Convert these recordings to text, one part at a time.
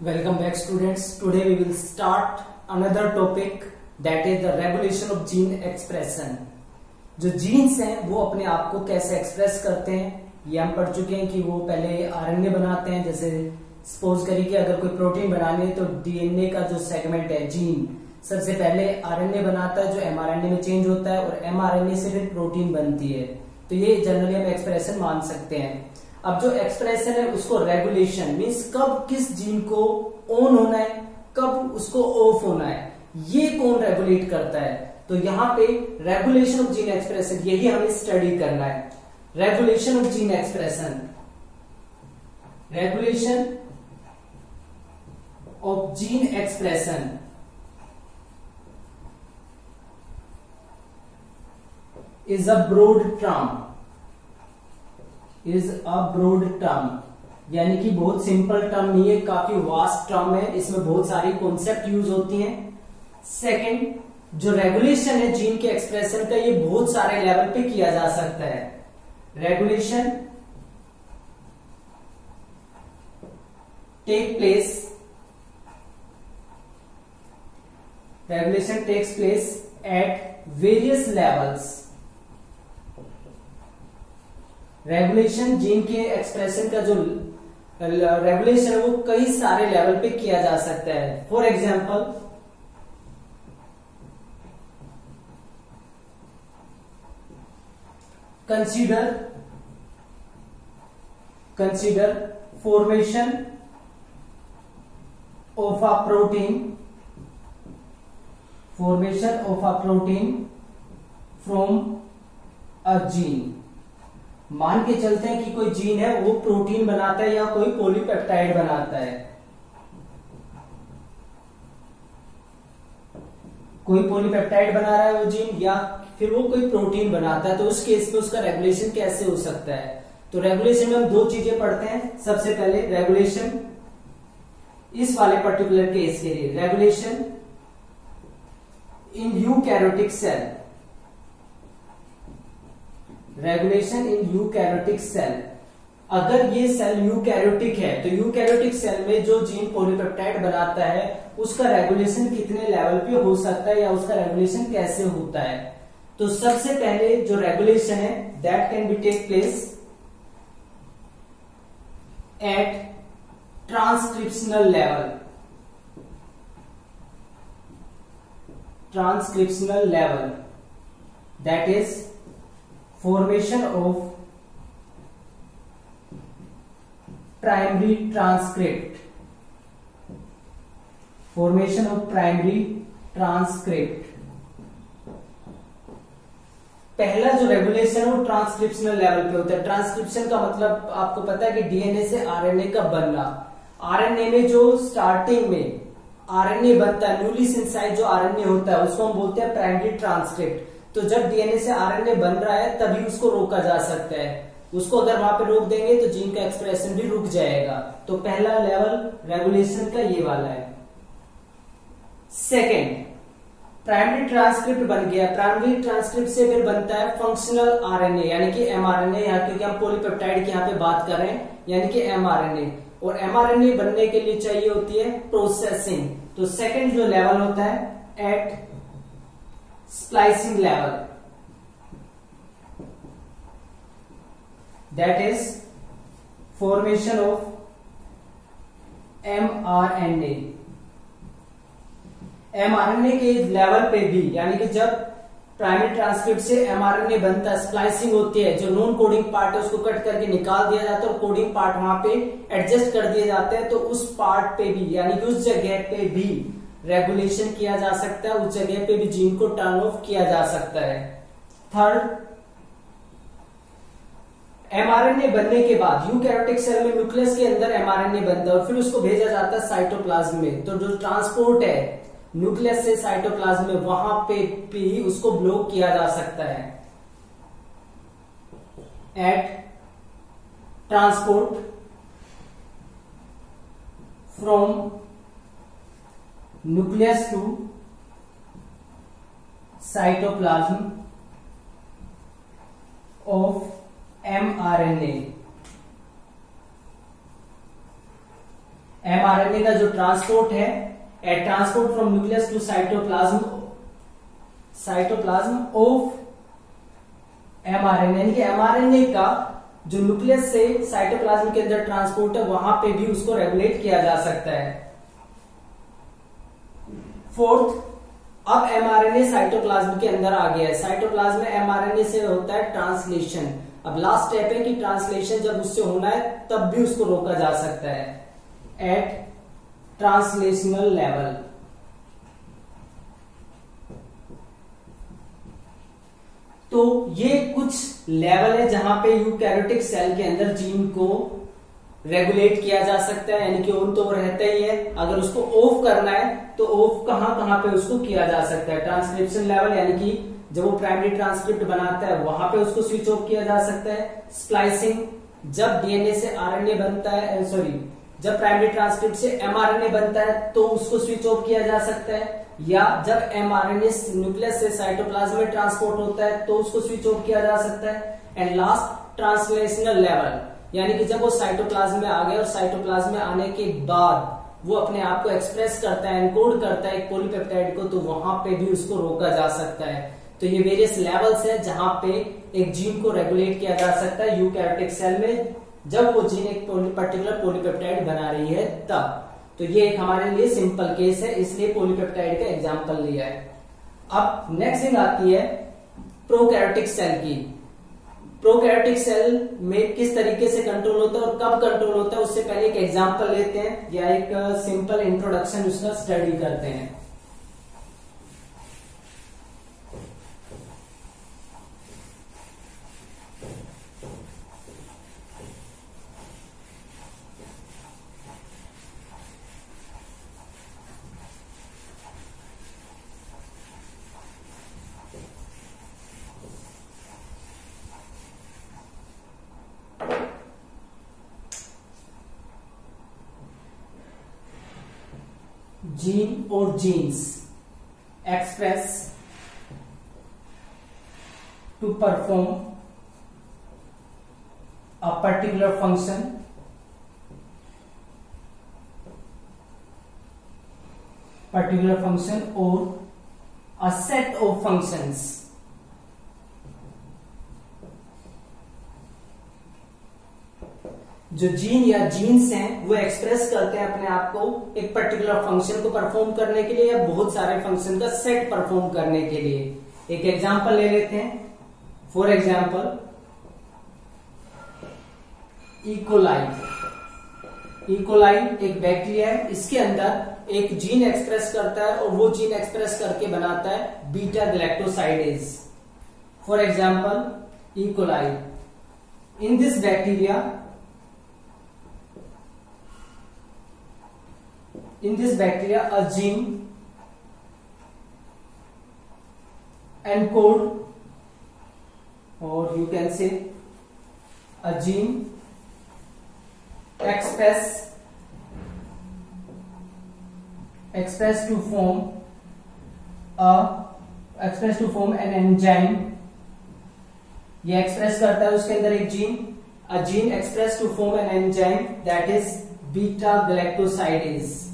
Welcome back students. Today we will start another topic that is the regulation of gene expression. जो jeans हैं वो अपने आप को कैसे एक्सप्रेस करते हैं ये हम पढ़ चुके हैं कि वो पहले आरएनए बनाते हैं। जैसे सपोज करिए कि अगर कोई प्रोटीन बनानी है तो डीएनए का जो सेगमेंट है जीन सबसे पहले आरएनए बनाता है जो एमआरएनए में चेंज होता है और एमआरएनए से फिर प्रोटीन बनती है। तो ये जनरली हम एक्सप्रेशन मान सकते हैं। अब जो एक्सप्रेशन है उसको रेगुलेशन मीन्स कब किस जीन को ऑन होना है कब उसको ऑफ होना है ये कौन रेगुलेट करता है। तो यहाँ पे रेगुलेशन ऑफ जीन एक्सप्रेशन यही हमें स्टडी करना है। Regulation of gene expression, regulation of gene expression is a broad term, is a broad term यानी कि बहुत सिंपल टर्म नहीं है, काफी वास्ट टर्म है, इसमें बहुत सारी कॉन्सेप्ट यूज होती हैं। सेकंड, जो रेगुलेशन है जीन के एक्सप्रेशन का ये बहुत सारे लेवल पे किया जा सकता है। Regulation take place, regulation takes place at various levels. Regulation gene के एक्सप्रेशन का जो रेगुलेशन है वो कई सारे लेवल पे किया जा सकता है। For example consider formation of a protein, formation of a protein from a gene. मान के चलते हैं कि कोई जीन है वो प्रोटीन बनाता है या कोई पॉलीपेप्टाइड बनाता है, कोई पॉलीपेप्टाइड बना रहा है वो जीन या फिर वो कोई प्रोटीन बनाता है। तो उस केस में उसका रेगुलेशन कैसे हो सकता है। तो रेगुलेशन में हम दो चीजें पढ़ते हैं। सबसे पहले रेगुलेशन इस वाले पर्टिकुलर केस के लिए, regulation in eukaryotic cell, regulation in eukaryotic cell. अगर ये सेल यूकैरियोटिक है तो यूकैरियोटिक सेल में जो जीन पॉलीपेप्टाइड बनाता है उसका रेगुलेशन कितने लेवल पे हो सकता है या उसका रेगुलेशन कैसे होता है। तो सबसे पहले जो रेगुलेशन है that can be take place at transcriptional level, transcriptional level that is formation of primary transcript, formation of primary transcript। पहला जो रेगुलेशन है वो ट्रांसक्रिप्शनल लेवल पे होता है। ट्रांसक्रिप्शन का मतलब आपको पता है कि डीएनए से आरएनए का बनना। आरएनए में जो स्टार्टिंग में आरएनए बनता है, न्यूली सिंथेसाइज्ड जो आरएनए होता है उसको हम बोलते हैं प्राइमरी ट्रांसक्रिप्ट। तो जब डीएनए से आरएनए बन रहा है तभी उसको रोका जा सकता है। उसको अगर वहां पे रोक देंगे तो जीन का एक्सप्रेशन भी रुक जाएगा। तो पहला लेवल रेगुलेशन का ये वाला है। सेकेंड, प्राइमरी ट्रांसक्रिप्ट बन गया। प्राइमरी ट्रांसक्रिप्ट से फिर बनता है फंक्शनल आरएनए यानी कि एमआरएनए, यहाँ क्योंकि हम पॉलीपेप्टाइड की यहाँ पे बात कर रहे हैं यानी कि एमआरएनए। और एमआरएनए बनने के लिए चाहिए होती है प्रोसेसिंग। तो सेकेंड जो लेवल होता है at splicing level, that is formation of mRNA। mRNA के लेवल पे भी यानी कि जब प्राइमरी ट्रांसक्रिप्ट से mRNA बनता है, स्प्लाइसिंग होती है, जो नॉन कोडिंग पार्ट है उसको कट करके निकाल दिया जाता है और कोडिंग पार्ट वहां पे एडजस्ट कर दिए जाते हैं। तो उस पार्ट पे भी यानी कि उस जगह पे भी रेगुलेशन किया जा सकता है, उस जगह पे भी जीन को टर्न ऑफ किया जा सकता है। थर्ड, एमआरएनए बनने के बाद यूकैरियोटिक सेल में न्यूक्लियस के अंदर एमआरएनए बनता है और फिर उसको भेजा जाता है साइटोप्लाज्म में। तो जो ट्रांसपोर्ट है न्यूक्लियस से साइटोप्लाज्म में वहां पे भी उसको ब्लॉक किया जा सकता है at transport from nucleus to cytoplasm of mRNA। MRNA का जो ट्रांसपोर्ट है, at transport from nucleus to cytoplasm of mRNA, यानी कि एमआरएनए का जो न्यूक्लियस से साइटोप्लाज्म के अंदर ट्रांसपोर्ट है वहां पे भी उसको रेगुलेट किया जा सकता है। फोर्थ, अब एमआरएनए साइटोप्लाज्म के अंदर आ गया है, साइटोप्लाज्म में एमआरएनए से होता है ट्रांसलेशन। अब लास्ट स्टेप है कि ट्रांसलेशन जब उससे होना है तब भी उसको रोका जा सकता है एट ट्रांसलेशनल लेवल। तो ये कुछ लेवल है जहां पे यूकैरियोटिक सेल के अंदर जीन को रेगुलेट किया जा सकता है, यानी कि ऑन तो वो रहता ही है, अगर उसको ऑफ करना है तो ऑफ कहां कहां पे उसको किया जा सकता है। ट्रांसक्रिप्शन लेवल, यानी कि जब वो प्राइमरी ट्रांसक्रिप्ट बनाता है वहां पे उसको स्विच ऑफ किया जा सकता है। स्प्लाइसिंग, जब डीएनए से आरएनए बनता है, जब प्राइमरी ट्रांसक्रिप्ट से एमआरएनए बनता है तो उसको स्विच ऑफ किया जा सकता है, या जब एमआरएनए न्यूक्लियस से साइटोप्लाज्म में ट्रांसपोर्ट होता है तो उसको स्विच ऑफ किया जा सकता है। एंड लास्ट ट्रांसलेशनल लेवल, यानी कि जब वो साइटोप्लाज्म में आ गए और साइटोप्लाज्म में आने के बाद वो अपने आप को एक्सप्रेस करता है, एनकोड करता है एक पॉलीपेप्टाइड को, तो वहां पे भी उसको रोका जा सकता है। तो ये वेरियस लेवल्स हैं जहां पे एक जीन को रेगुलेट किया जा सकता है यूकैरियोटिक सेल में, जब वो जीन एक पर्टिकुलर पॉलीपेप्टाइड बना रही है तब। तो ये एक हमारे लिए सिंपल केस है, इसलिए पॉलीपेप्टाइड का एग्जांपल लिया है। अब नेक्स्ट थिंग आती है प्रोकैरियोटिक सेल की। प्रोकैरियोटिक सेल में किस तरीके से कंट्रोल होता है और कब कंट्रोल होता है, उससे पहले एक एग्जांपल लेते हैं या एक सिंपल इंट्रोडक्शन उसका स्टडी करते हैं। जीन और genes express to perform a particular function or a set of functions। जो जीन या जीन्स हैं वो एक्सप्रेस करते हैं अपने आप को एक पर्टिकुलर फंक्शन को परफॉर्म करने के लिए या बहुत सारे फंक्शन का सेट परफॉर्म करने के लिए। एक एग्जांपल ले लेते हैं। फॉर एग्जांपल इकोलाई एक बैक्टीरिया है, इसके अंदर एक जीन एक्सप्रेस करता है और वो जीन एक्सप्रेस करके बनाता है beta galactosidase. For example E coli, in this bacteria a gene encode, or you can say a gene express to form an enzyme। ये एक्सप्रेस करता है उसके अंदर एक gene, a gene express to form an enzyme that is beta galactosidase।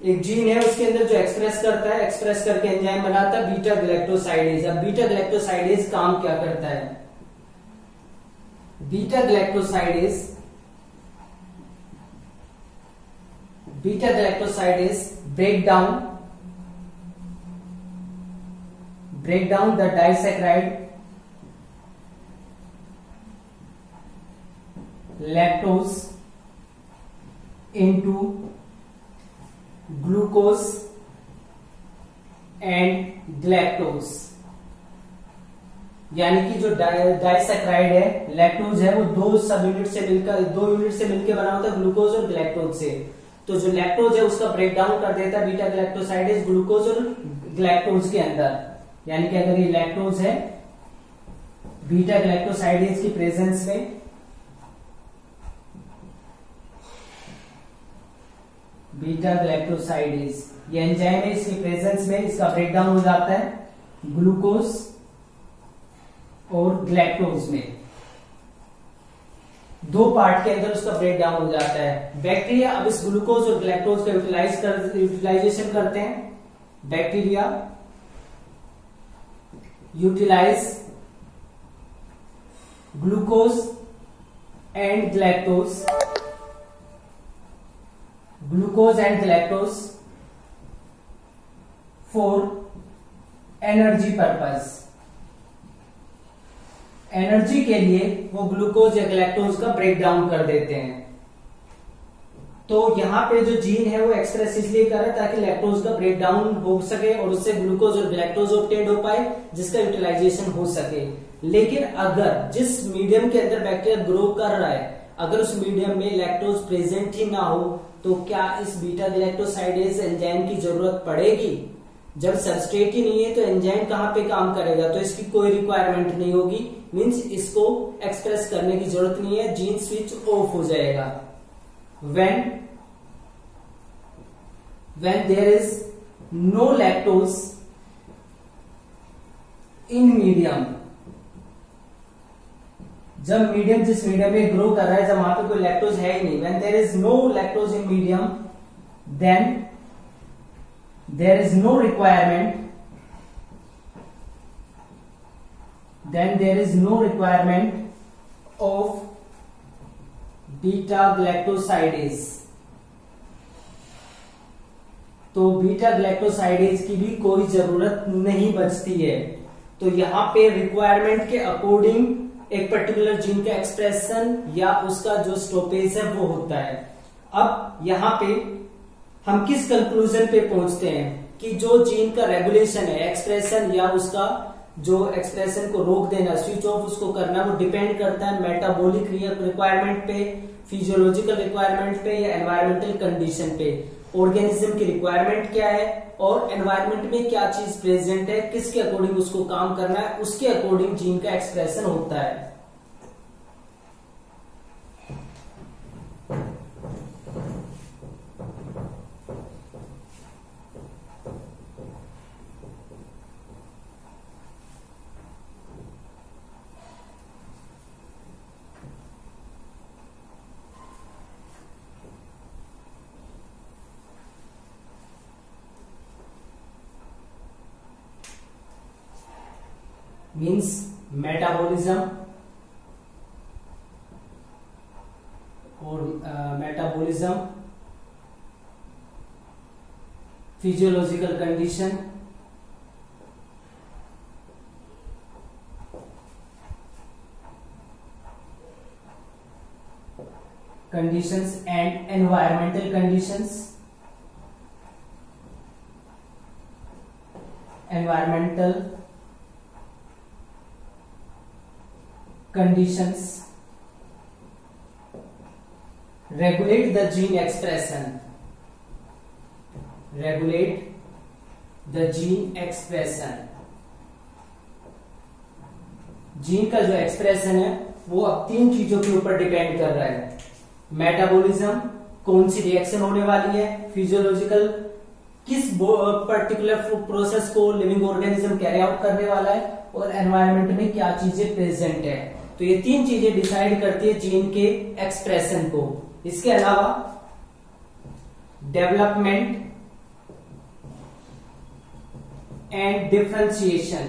एक gene है उसके अंदर जो एक्सप्रेस करता है, एक्सप्रेस करके एंजाइम बनाता है बीटा गैलेक्टोसाइडेज। अब बीटा गैलेक्टोसाइडेज काम क्या करता है? Beta galactosidase break down the disaccharide lactose into glucose and galactose. यानी कि जो डाइसैकेराइड है, लैक्टोज है, वो दो यूनिट से मिलकर बना होता है ग्लूकोज और ग्लैक्टोज से। तो जो लैक्टोज है उसका ब्रेक डाउन कर देता है बीटा गैलेक्टोसाइडेज ग्लूकोज और ग्लैक्टोज के अंदर। यानी कि अगर ये लैक्टोज है बीटा गैलेक्टोसाइडेज की प्रेजेंस में, बीटा गैलेक्टोसाइडेज ये एंजाइम है, इसकी प्रेजेंस में इसका ब्रेकडाउन हो जाता है ग्लूकोज और ग्लैक्टोज में। 2 पार्ट के अंदर उसका ब्रेक डाउन हो जाता है। बैक्टीरिया अब इस ग्लूकोज और गैलेक्टोज का यूटिलाइजेशन करते हैं। Bacteria utilize glucose and galactose, glucose and galactose for energy purpose. Energy के लिए वो ग्लूकोज या गैलेक्टोज का ब्रेक डाउन कर देते हैं। तो यहां पे जो जीन है वो एक्सप्रेस इसलिए कर रहा है ताकि लैक्टोज का ब्रेक डाउन हो सके और उससे ग्लूकोज और गैलेक्टोज ऑब्टेन हो पाए, जिसका यूटिलाइजेशन हो सके। लेकिन अगर जिस मीडियम के अंदर बैक्टीरिया ग्रो कर रहा है, अगर उस मीडियम में लैक्टोज प्रेजेंट ही ना हो, तो क्या इस बीटा गैलेक्टोसाइडेज एंजाइम की जरूरत पड़ेगी? जब सबस्ट्रेट ही नहीं है तो एंजाइम कहां पे काम करेगा? तो इसकी कोई रिक्वायरमेंट नहीं होगी, मींस इसको एक्सप्रेस करने की जरूरत नहीं है, जीन स्विच ऑफ हो जाएगा। when there is no lactose in medium, जब मीडियम जिस मीडियम में ग्रो कर रहा है, जब वहां पे कोई लैक्टोज है ही नहीं, when there is no lactose in medium, then there is no requirement of beta galactosidase. तो बीटा गैलेक्टोसाइडेज की भी कोई जरूरत नहीं बचती है। तो यहां पे रिक्वायरमेंट के अकॉर्डिंग एक पर्टिकुलर जीन का एक्सप्रेशन या उसका जो स्टॉपेज है वो होता है। अब यहां पे हम किस कंक्लूजन पे पहुंचते हैं कि जो जीन का रेगुलेशन है, एक्सप्रेशन या उसका जो एक्सप्रेशन को रोक देना, स्विच ऑफ उसको करना, वो डिपेंड करता है मेटाबॉलिक रिक्वायरमेंट पे, फिजियोलॉजिकल रिक्वायरमेंट पे या एनवायरमेंटल कंडीशन पे। ऑर्गेनिज्म की रिक्वायरमेंट क्या है और एनवायरमेंट में क्या चीज प्रेजेंट है, किसके अकॉर्डिंग उसको काम करना है, उसके अकॉर्डिंग जीन का एक्सप्रेशन होता है। means metabolism physiological conditions and environmental conditions regulate the gene expression, gene का जो एक्सप्रेशन है वो अब 3 चीजों के ऊपर डिपेंड कर रहा है। मेटाबॉलिज्म, कौन सी रिएक्शन होने वाली है, फिजियोलॉजिकल, किस पर्टिकुलर प्रोसेस को लिविंग ऑर्गेनिज्म कैरी आउट करने वाला है, और एनवायरमेंट में क्या चीजें प्रेजेंट है। तो ये 3 चीजें डिसाइड करती है जीन के एक्सप्रेशन को। इसके अलावा development and differentiation,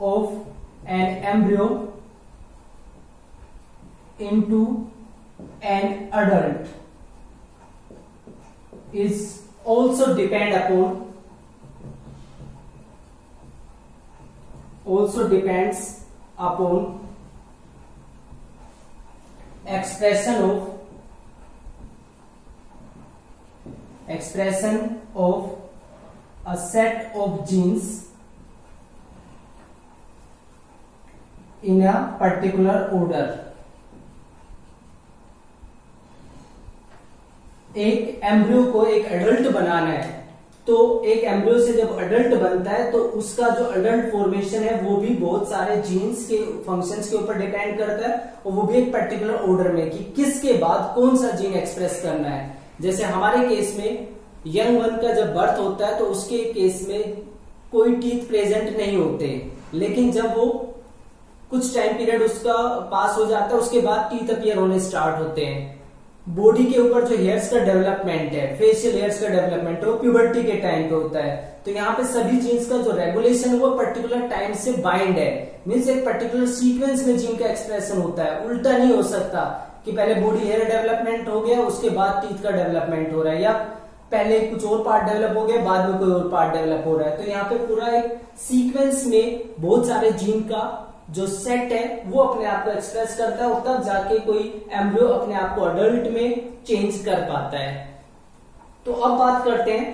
of an embryo into an adult is also depends upon expression of a set of genes in a particular order। एक एम्ब्रियो को एक अडल्ट बनाना है, तो एक एम्ब्रियो से जब अडल्ट बनता है तो उसका जो अडल्ट फॉर्मेशन है वो भी बहुत सारे जीन्स के फंक्शंस के ऊपर डिपेंड करता है, और वो भी एक पर्टिकुलर ऑर्डर में कि किसके बाद कौन सा जीन एक्सप्रेस करना है। जैसे हमारे केस में यंग वन का जब बर्थ होता है तो उसके केस में कोई टीथ प्रेजेंट नहीं होते, लेकिन जब वो कुछ टाइम पीरियड उसका पास हो जाता है उसके बाद टीथ अपीयर होने स्टार्ट होते हैं। बॉडी के ऊपर जो हेयर्स का डेवलपमेंट है, फेशियल हेयर्स का डेवलपमेंट है, वो प्यूबर्टी के टाइम पे होता है। तो यहाँ पे सभी जीन्स का जो रेगुलेशन वो पर्टिकुलर टाइम से बाइंड है, मीन्स एक पर्टिकुलर सीक्वेंस में जीन का एक्सप्रेशन होता है। उल्टा नहीं हो सकता कि पहले बॉडी हेयर डेवलपमेंट हो गया उसके बाद टीथ का डेवलपमेंट हो रहा है, या पहले कुछ और पार्ट डेवलप हो गया बाद में कोई और पार्ट डेवलप हो रहा है। तो यहाँ पे पूरा एक सीक्वेंस में बहुत सारे जीन का जो सेट है वो अपने आप को एक्सप्रेस करता है और तब जाके कोई एम्ब्रियो अपने आप को अडल्ट में चेंज कर पाता है। तो अब बात करते हैं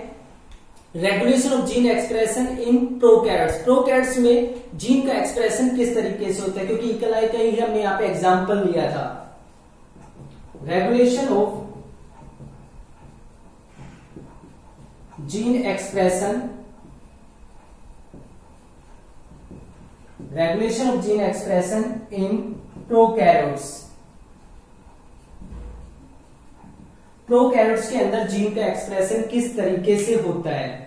regulation of gene expression in prokaryotes. Prokaryotes में जीन का एक्सप्रेशन किस तरीके से होता है, क्योंकि इकलाई का ही हमने यहाँ पे एग्जांपल लिया था। Regulation of gene expression, regulation of gene expression in prokaryotes. Prokaryotes के अंदर जीन का एक्सप्रेशन किस तरीके से होता है।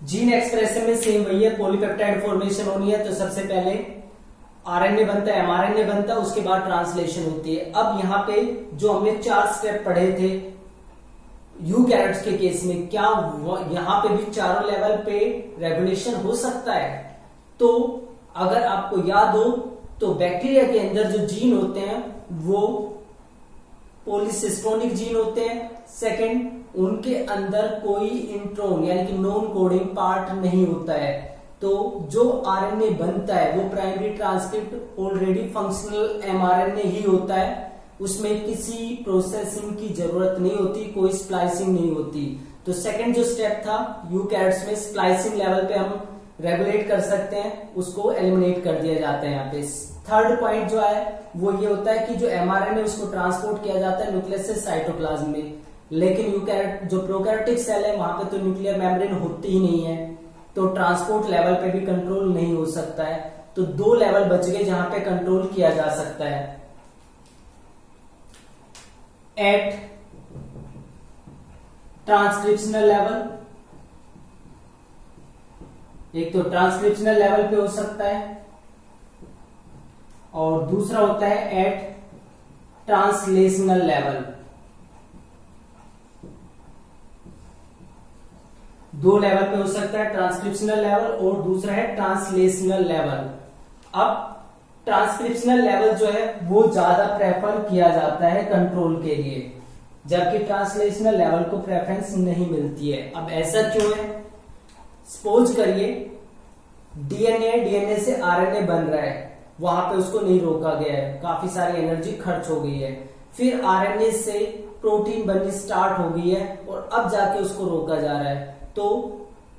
जीन एक्सप्रेशन में सेम वही है, पॉलीपेप्टाइड फॉर्मेशन होनी है। तो सबसे पहले आरएनए बनता है, एमआरएनए बनता है, उसके बाद ट्रांसलेशन होती है। अब यहाँ पे जो हमने 4 स्टेप पढ़े थे यूकैरियोट्स के केस में, क्या यहाँ पे भी चारों लेवल पे रेगुलेशन हो सकता है? तो अगर आपको याद हो तो बैक्टीरिया के अंदर जो जीन होते हैं वो पॉलीसिस्टोनिक जीन होते हैं। सेकंड, उनके अंदर कोई इंट्रोन यानी कि नॉन कोडिंग पार्ट नहीं होता है। तो जो आरएनए बनता है वो primary transcript already functional mRNA ही होता है, उसमें किसी प्रोसेसिंग की जरूरत नहीं होती, कोई स्प्लाइसिंग नहीं होती। तो सेकंड जो स्टेप था यूकैरियोट्स में, स्प्लाइसिंग लेवल पे हम रेगुलेट कर सकते हैं, उसको एलिमिनेट कर दिया जाता है यहाँ पे। थर्ड पॉइंट जो है वो ये होता है कि जो एमआरएनए उसको ट्रांसपोर्ट किया जाता है न्यूक्लियस से साइटोप्लाज्म में, लेकिन यूकैरियोट जो प्रोकैरियोटिक सेल है वहां पे तो न्यूक्लियर मेम्ब्रेन होती ही नहीं है, तो ट्रांसपोर्ट लेवल पे भी कंट्रोल नहीं हो सकता है। तो 2 लेवल बच गए जहां पे कंट्रोल किया जा सकता है। एट ट्रांसक्रिप्शनल लेवल, एक तो ट्रांसक्रिप्शनल लेवल पे हो सकता है और दूसरा होता है एट ट्रांसलेशनल लेवल। 2 लेवल पे हो सकता है, ट्रांसक्रिप्शनल लेवल और दूसरा है ट्रांसलेशनल लेवल। अब ट्रांसक्रिप्शनल लेवल जो है वो ज्यादा प्रेफर किया जाता है कंट्रोल के लिए, जबकि ट्रांसलेशनल लेवल को प्रेफरेंस नहीं मिलती है। अब ऐसा क्यों है? सपोज करिए डीएनए से आरएनए बन रहा है, वहां पे उसको नहीं रोका गया है, काफी सारी एनर्जी खर्च हो गई है। फिर आरएनए से प्रोटीन बननी स्टार्ट हो गई है और अब जाके उसको रोका जा रहा है। तो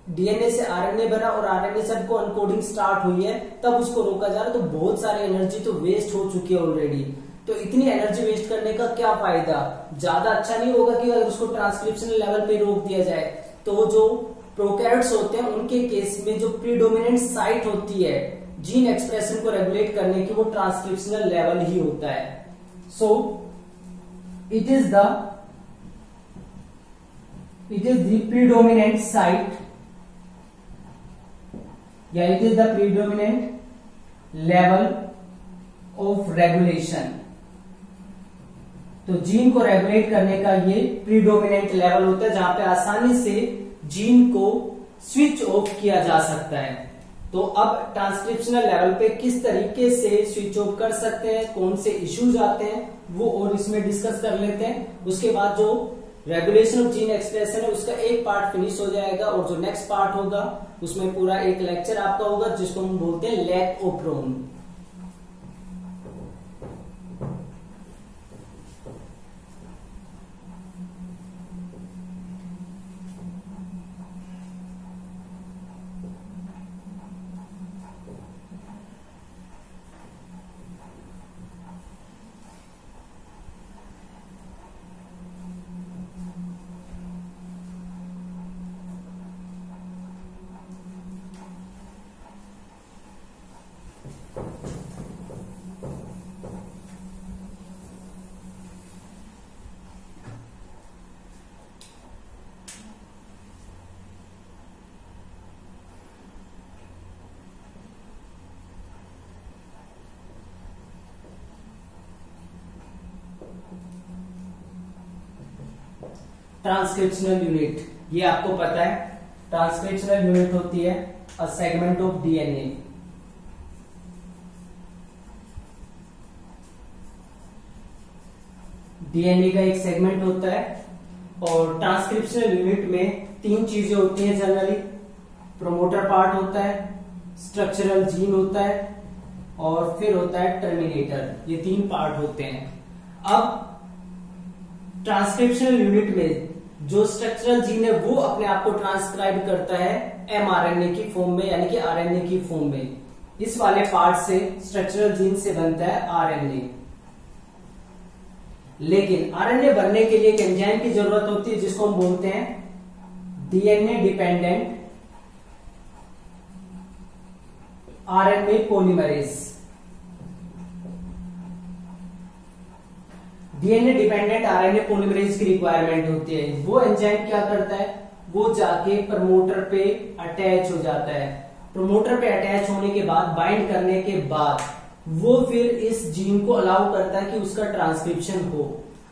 डीएनए से आरएनए बना और आरएनए से हमको अनकोडिंग स्टार्ट हुई है, तब उसको रोका जा रहा है। तो बहुत सारी एनर्जी तो वेस्ट हो चुकी है ऑलरेडी। तो इतनी एनर्जी वेस्ट करने का क्या फायदा? ज्यादा अच्छा नहीं होगा कि अगर उसको ट्रांसक्रिप्शनल लेवल पे रोक दिया जाए? तो जो प्रोकैरियोट्स होते हैं उनके केस में जो प्रीडोमिनेंट साइट होती है जीन एक्सप्रेशन को रेगुलेट करने की, वो ट्रांसक्रिप्शनल लेवल ही होता है। So it is the predominant site या it is the predominant level of regulation. तो जीन को रेगुलेट करने का ये प्रीडोमिनेंट लेवल होता है जहां पे आसानी से जीन को स्विच ऑफ किया जा सकता है। तो अब ट्रांसक्रिप्शनल लेवल पे किस तरीके से स्विच ऑफ कर सकते हैं, कौन से इश्यूज आते हैं, वो और इसमें डिस्कस कर लेते हैं। उसके बाद जो रेगुलेशन ऑफ जीन एक्सप्रेशन है उसका एक पार्ट फिनिश हो जाएगा और जो नेक्स्ट पार्ट होगा उसमें पूरा एक लेक्चर आपका होगा जिसको हम बोलते हैं लैक ओप्रोन। ट्रांसक्रिप्शनल यूनिट, ये आपको पता है ट्रांसक्रिप्शनल यूनिट होती है a segment of DNA. DNA का एक सेगमेंट होता है और ट्रांसक्रिप्शनल यूनिट में 3 चीजें होती हैं जनरली। प्रोमोटर पार्ट होता है, स्ट्रक्चरल जीन होता है और फिर होता है टर्मिनेटर। ये 3 पार्ट होते हैं। अब ट्रांसक्रिप्शनल यूनिट में जो स्ट्रक्चरल जीन है वो अपने आप को ट्रांसक्राइब करता है एमआरएनए की फॉर्म में, यानी कि आरएनए की फॉर्म में। इस वाले पार्ट से स्ट्रक्चरल जीन से बनता है आरएनए। लेकिन आरएनए बनने के लिए एक एंजाइम की जरूरत होती है जिसको हम बोलते हैं DNA dependent RNA polymerase. DNA dependent RNA polymerase की रिक्वायरमेंट होती है। वो एंजाइम क्या करता है, वो जाके प्रमोटर पे अटैच हो जाता है। प्रमोटर पे अटैच होने के बाद, बाइंड करने के बाद वो फिर इस जीन को अलाउ करता है कि उसका ट्रांसक्रिप्शन हो।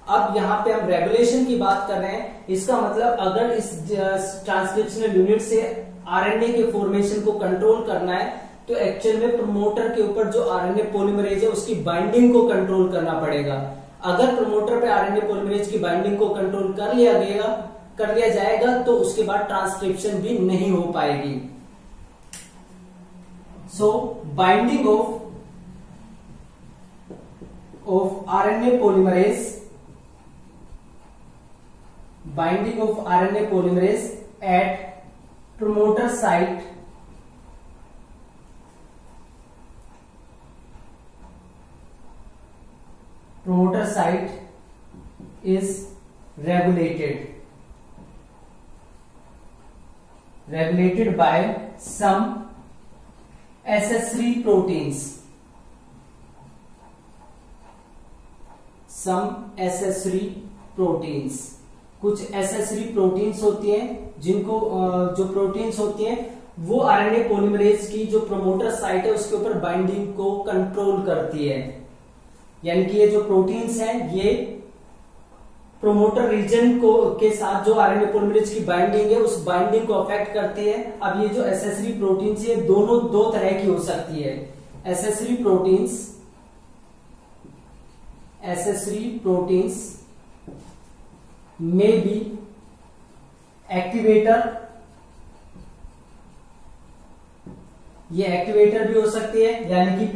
अब यहाँ पे हम रेगुलेशन की बात कर रहे हैं। इसका मतलब अगर इस ट्रांसक्रिप्शनल यूनिट से आरएनए के फॉर्मेशन को कंट्रोल करना है तो एक्चुअल में प्रमोटर के ऊपर जो आरएनए पॉलीमरेज है उसकी बाइंडिंग को कंट्रोल करना पड़ेगा। अगर प्रमोटर पे आरएनए पॉलीमरेज की बाइंडिंग को कंट्रोल कर लिया जाएगा तो उसके बाद ट्रांसक्रिप्शन भी नहीं हो पाएगी। So binding of RNA polymerase at promoter site is regulated by some accessory proteins. कुछ एसेसरी प्रोटीन्स होती हैं जिनको जो प्रोटीन्स होती हैं वो आरएनए पॉलीमरेज की जो प्रमोटर साइट है उसके ऊपर बाइंडिंग को कंट्रोल करती है। यानी कि ये जो प्रोटीन्स हैं ये प्रोमोटर रीजन को के साथ जो आरएनए पॉलीमरेज की बाइंडिंग है उस बाइंडिंग को अफेक्ट करती है। अब ये जो एसेसरी प्रोटीन्स है दोनों 2 तरह की हो सकती है। Accessory proteins may be activator, ये एक्टिवेटर भी हो सकती है यानी कि